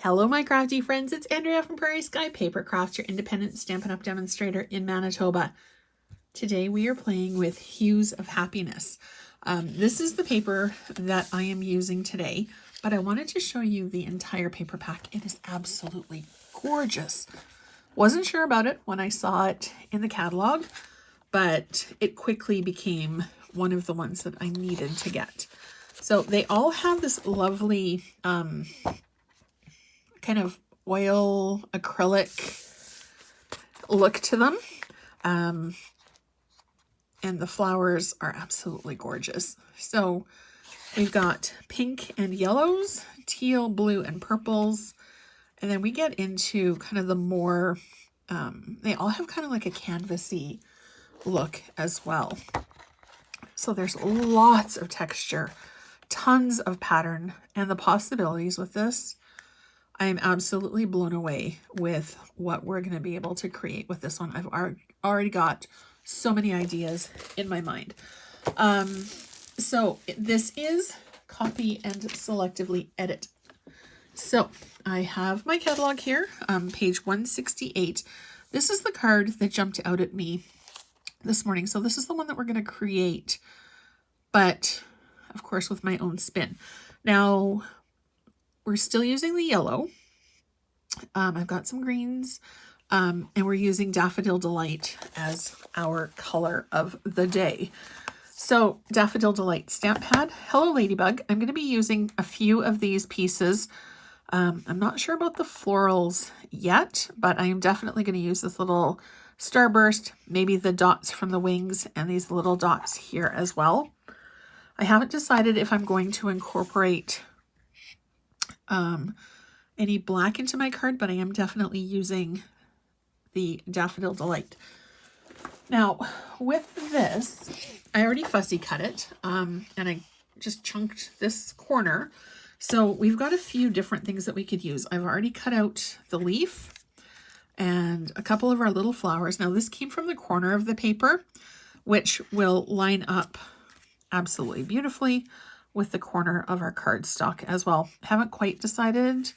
Hello my crafty friends, it's Andrea from Prairie Sky Paper Crafts, your independent Stampin' Up! Demonstrator in Manitoba. Today we are playing with Hues of Happiness. This is the paper that I am using today, but I wanted to show you the entire paper pack. It is absolutely gorgeous. Wasn't sure about it when I saw it in the catalog, but it quickly became one of the ones that I needed to get. So they all have this lovely kind of oil acrylic look to them. And the flowers are absolutely gorgeous. So we've got pink and yellows, teal, blue, and purples. And then we get into kind of the more, they all have kind of like a canvasy look as well. So there's lots of texture, tons of pattern, and the possibilities with this. I am absolutely blown away with what we're going to be able to create with this one. I've already got so many ideas in my mind. So this is copy and selectively edit. So I have my catalog here, page 168. This is the card that jumped out at me this morning. So this is the one that we're going to create, but of course with my own spin. Now, we're still using the yellow. I've got some greens, and we're using Daffodil Delight as our color of the day. So Daffodil Delight stamp pad. Hello Ladybug. I'm going to be using a few of these pieces. I'm not sure about the florals yet, but I am definitely going to use this little starburst, maybe the dots from the wings, and these little dots here as well. I haven't decided if I'm going to incorporate any black into my card, but I am definitely using the Daffodil Delight. Now, with this, I already fussy cut it, and I just chunked this corner. So we've got a few different things that we could use. I've already cut out the leaf and a couple of our little flowers. Now, this came from the corner of the paper, which will line up absolutely beautifully with the corner of our cardstock as well. Haven't quite decided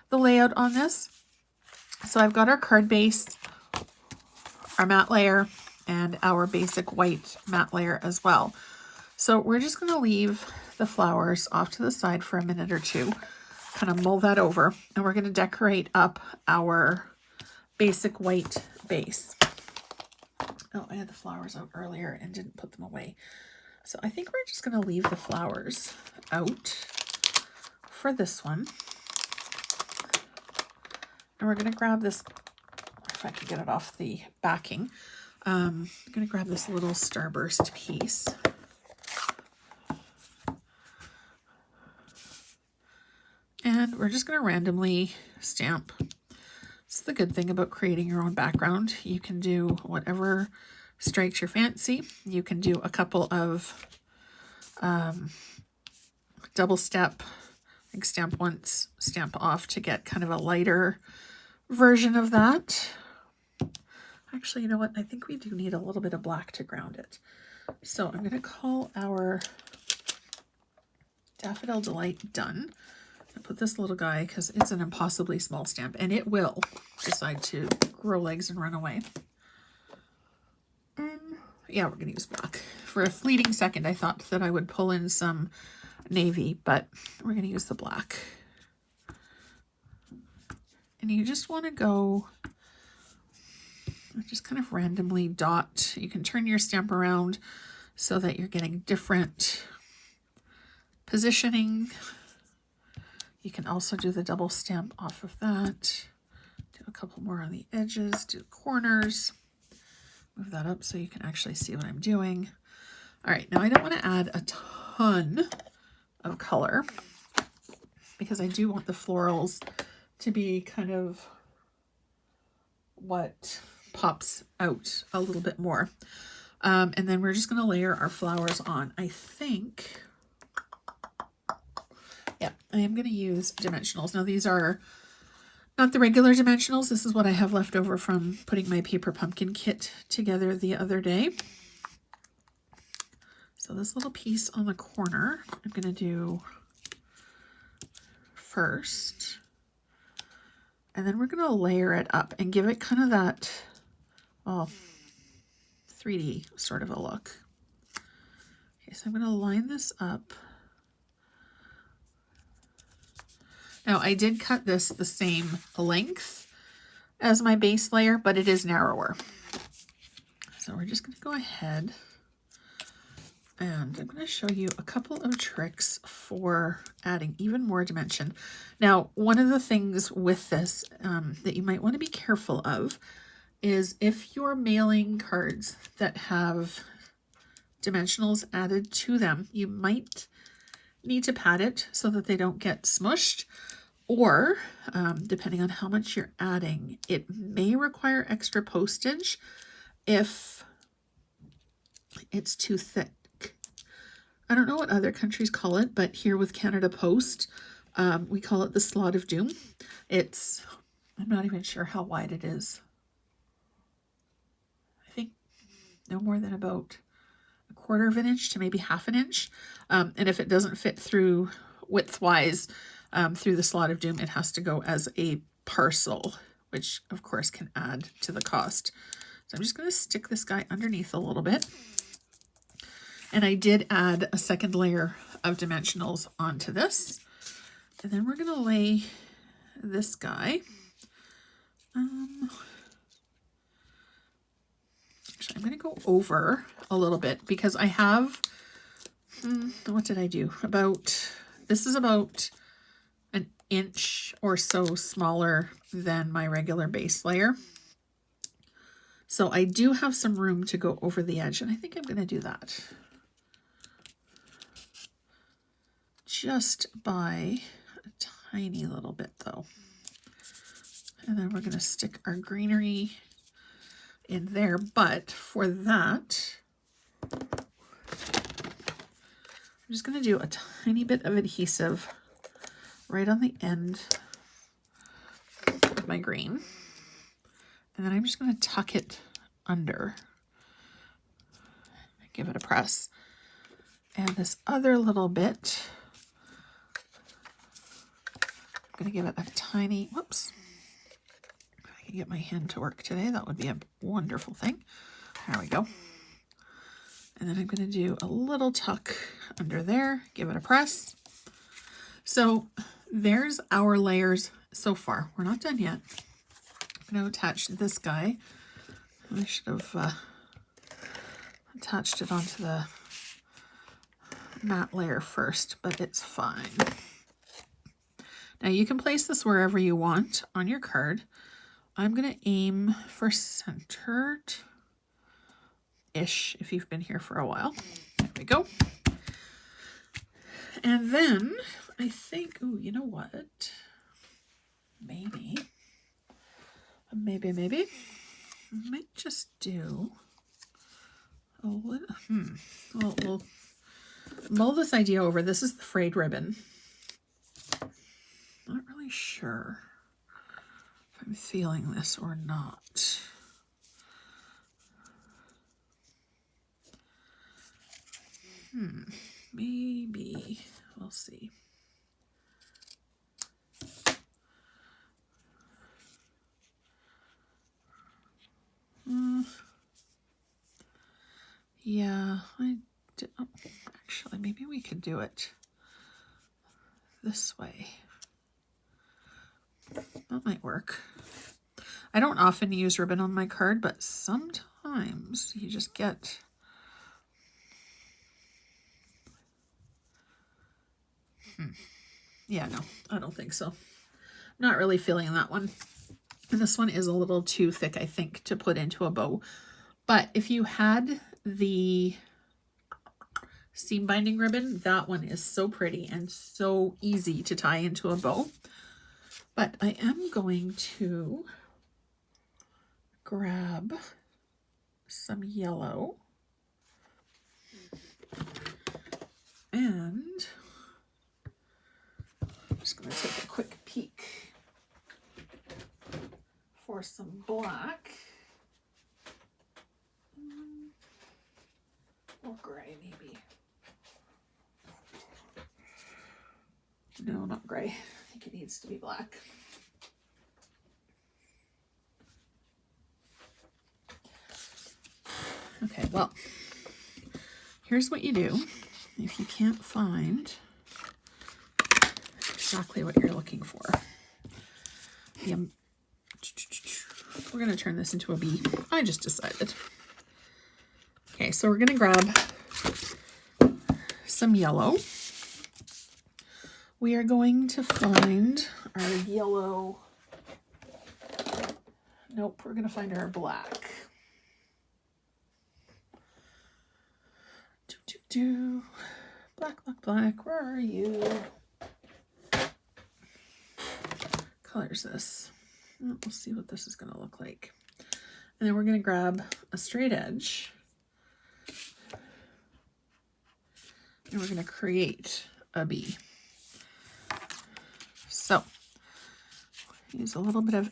the layout on this. So I've got our card base, our matte layer, and our basic white matte layer as well. So we're just going to leave the flowers off to the side for a minute or two, kind of mull that over, and we're going to decorate up our basic white base. Oh, I had the flowers out earlier and didn't put them away. So I think we're just going to leave the flowers out for this one. And we're going to grab this, if I can get it off the backing, I'm going to grab this little starburst piece. And we're just going to randomly stamp. It's the good thing about creating your own background. You can do whatever strikes your fancy. You can do a couple of double step, like stamp once, stamp off to get kind of a lighter version of that. Actually, you know what? I think we do need a little bit of black to ground it. So I'm going to call our Daffodil Delight done. I put this little guy because it's an impossibly small stamp and it will decide to grow legs and run away. Yeah, we're going to use black. For a fleeting second, I thought that I would pull in some navy, but we're going to use the black. And you just want to go, just kind of randomly dot. You can turn your stamp around so that you're getting different positioning. You can also do the double stamp off of that. Do a couple more on the edges, do corners. Move that up so you can actually see what I'm doing. All right, now I don't want to add a ton of color because I do want the florals to be kind of what pops out a little bit more. And then we're just going to layer our flowers on. I think, yeah, I am going to use dimensionals. Now these are not the regular dimensionals. This is what I have left over from putting my paper pumpkin kit together the other day. So this little piece on the corner, I'm going to do first. And then we're going to layer it up and give it kind of that, well, 3D sort of a look. Okay, so I'm going to line this up. Now I did cut this the same length as my base layer, but it is narrower. So we're just going to go ahead and I'm going to show you a couple of tricks for adding even more dimension. Now, one of the things with this that you might want to be careful of is if you're mailing cards that have dimensionals added to them, you might need to pad it so that they don't get smushed, or depending on how much you're adding, it may require extra postage if it's too thick. I don't know what other countries call it, but here with Canada Post, we call it the slot of doom. I'm not even sure how wide it is. I think no more than about 1/4 of an inch to maybe 1/2 an inch. And if it doesn't fit through width-wise through the slot of doom, it has to go as a parcel, which of course can add to the cost. So I'm just going to stick this guy underneath a little bit. And I did add a second layer of dimensionals onto this. And then we're going to lay this guy. Actually, I'm going to go over a little bit because I have, what did I do? This is about an inch or so smaller than my regular base layer. So I do have some room to go over the edge, and I think I'm going to do that. Just by a tiny little bit though. And then we're going to stick our greenery in there, but for that, I'm just going to do a tiny bit of adhesive right on the end of my green. And then I'm just going to tuck it under, give it a press. And this other little bit, I'm going to give it a tiny, whoops. If I can get my hand to work today, that would be a wonderful thing. There we go. And then I'm going to do a little tuck under there, give it a press. So there's our layers so far. We're not done yet. I'm going to attach this guy. I should have attached it onto the matte layer first, but it's fine. Now you can place this wherever you want on your card. I'm going to aim for centered-ish if you've been here for a while. There we go. And then I think, oh, you know what? Maybe I might just do a little, we'll mull this idea over. This is the frayed ribbon. Not really sure if I'm feeling this or not. Maybe, we'll see. Yeah, actually, maybe we could do it this way. That might work. I don't often use ribbon on my card, but sometimes you just get yeah, no, I don't think so. I'm not really feeling that one. And this one is a little too thick, I think, to put into a bow. But if you had the seam binding ribbon, that one is so pretty and so easy to tie into a bow. But I am going to grab some yellow and I'm just going to take a quick peek for some black or gray maybe. No, not gray. I think it needs to be black. Okay, well, here's what you do if you can't find exactly what you're looking for. We're going to turn this into a bee. I just decided. Okay, so we're going to grab some yellow. We are going to find our yellow. Nope, we're going to find our black. Black, black, black, where are you? Color is this? We'll see what this is going to look like. And then we're going to grab a straight edge. And we're going to create a bee. So, use a little bit of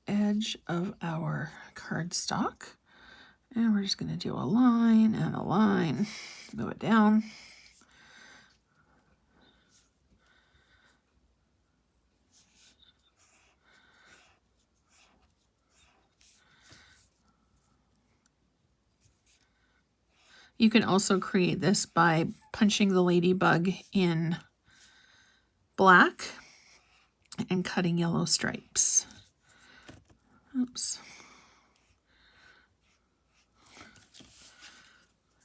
edge of our cardstock. And we're just going to do a line and a line. Move it down. You can also create this by punching the ladybug in black and cutting yellow stripes. Oops.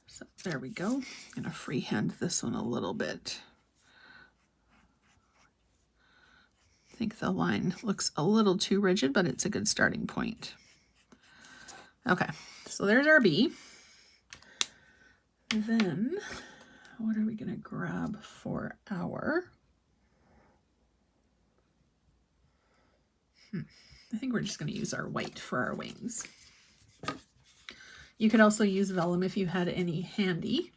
So there we go. I'm going to freehand this one a little bit. I think the line looks a little too rigid, but it's a good starting point. Okay, so there's our bee. Then, what are we going to grab for our... I think we're just going to use our white for our wings. You could also use vellum if you had any handy,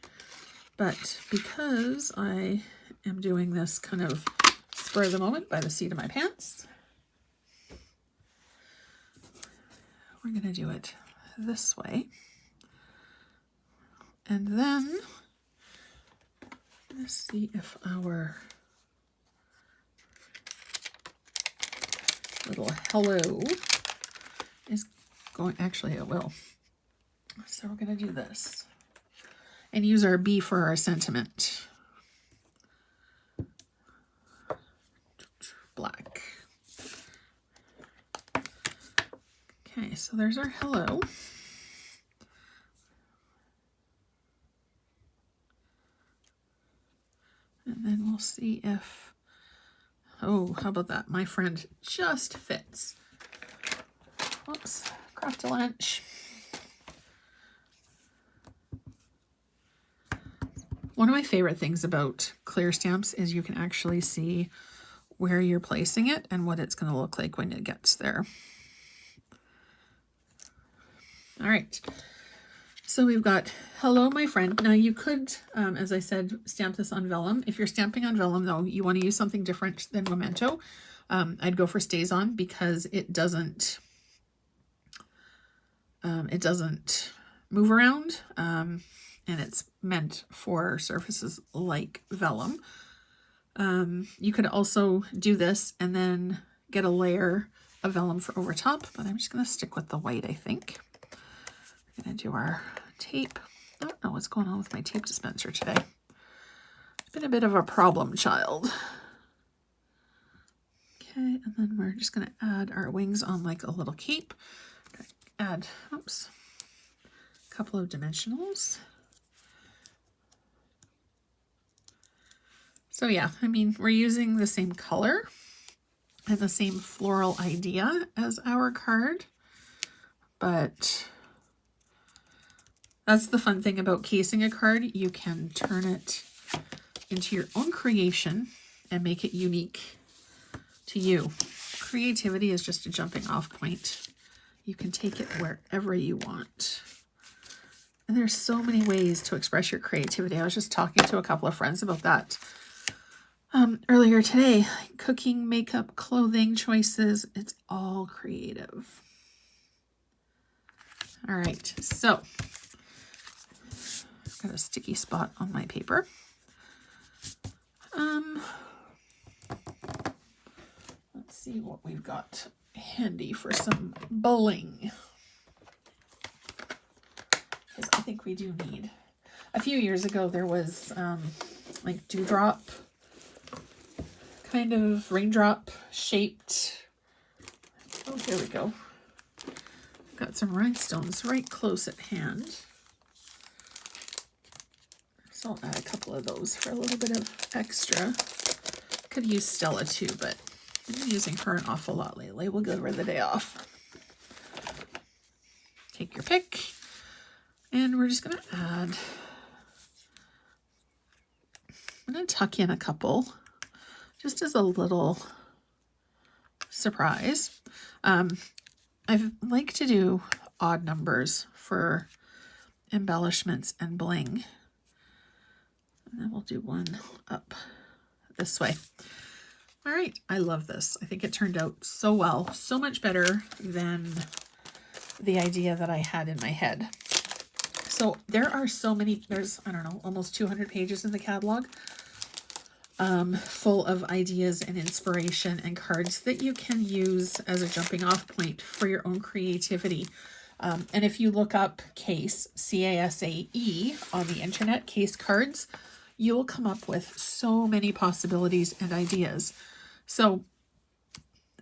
but because I am doing this kind of spur of the moment by the seat of my pants, we're going to do it this way. And then let's see if our little hello is going, actually it will. So we're going to do this and use our bee for our sentiment. Black. Okay, so there's our hello. And then we'll see if, oh, how about that? My friend just fits. Whoops, craft a lunch. One of my favorite things about clear stamps is you can actually see where you're placing it and what it's going to look like when it gets there. All right. So we've got hello, my friend. Now you could, as I said, stamp this on vellum. If you're stamping on vellum, though, you want to use something different than Memento. I'd go for Stays On because it doesn't move around, and it's meant for surfaces like vellum. You could also do this and then get a layer of vellum for over top, but I'm just going to stick with the white, I think. We're going to do our tape. I don't know what's going on with my tape dispenser today. It's been a bit of a problem child. Okay, and then we're just going to add our wings on like a little cape. Add, oops, a couple of dimensionals. So yeah, I mean, we're using the same color and the same floral idea as our card, but that's the fun thing about casing a card. You can turn it into your own creation and make it unique to you. Creativity is just a jumping off point. You can take it wherever you want. And there's so many ways to express your creativity. I was just talking to a couple of friends about that earlier today. Cooking, makeup, clothing choices, it's all creative. All right, so I've got a sticky spot on my paper. Let's see what we've got handy for some bling. think we do need. A few years ago, there was like dewdrop, kind of raindrop shaped. Oh, here we go. Got some rhinestones right close at hand. So I'll add a couple of those for a little bit of extra. Could use Stella too, but I've been using her an awful lot lately. We'll give her the day off. Take your pick. And we're just going to add, I'm going to tuck in a couple just as a little surprise. I like to do odd numbers for embellishments and bling. And then we'll do one up this way. All right, I love this. I think it turned out so well, so much better than the idea that I had in my head. So there are so many, there's, I don't know, almost 200 pages in the catalog, full of ideas and inspiration and cards that you can use as a jumping off point for your own creativity. And if you look up case, C-A-S-A-E, on the internet, case cards, you'll come up with so many possibilities and ideas. So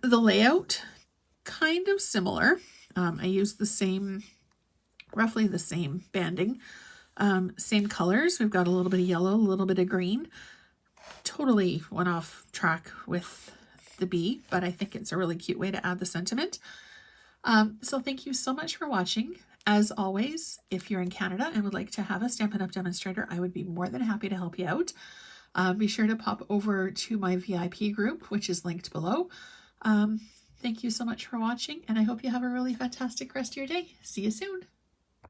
the layout, kind of similar. I use the same, roughly the same banding, same colors. We've got a little bit of yellow, a little bit of green. Totally went off track with the bee, but I think it's a really cute way to add the sentiment. So thank you so much for watching. As always, if you're in Canada and would like to have a Stampin' Up! Demonstrator, I would be more than happy to help you out. Be sure to pop over to my VIP group, which is linked below. Thank you so much for watching, and I hope you have a really fantastic rest of your day. See you soon.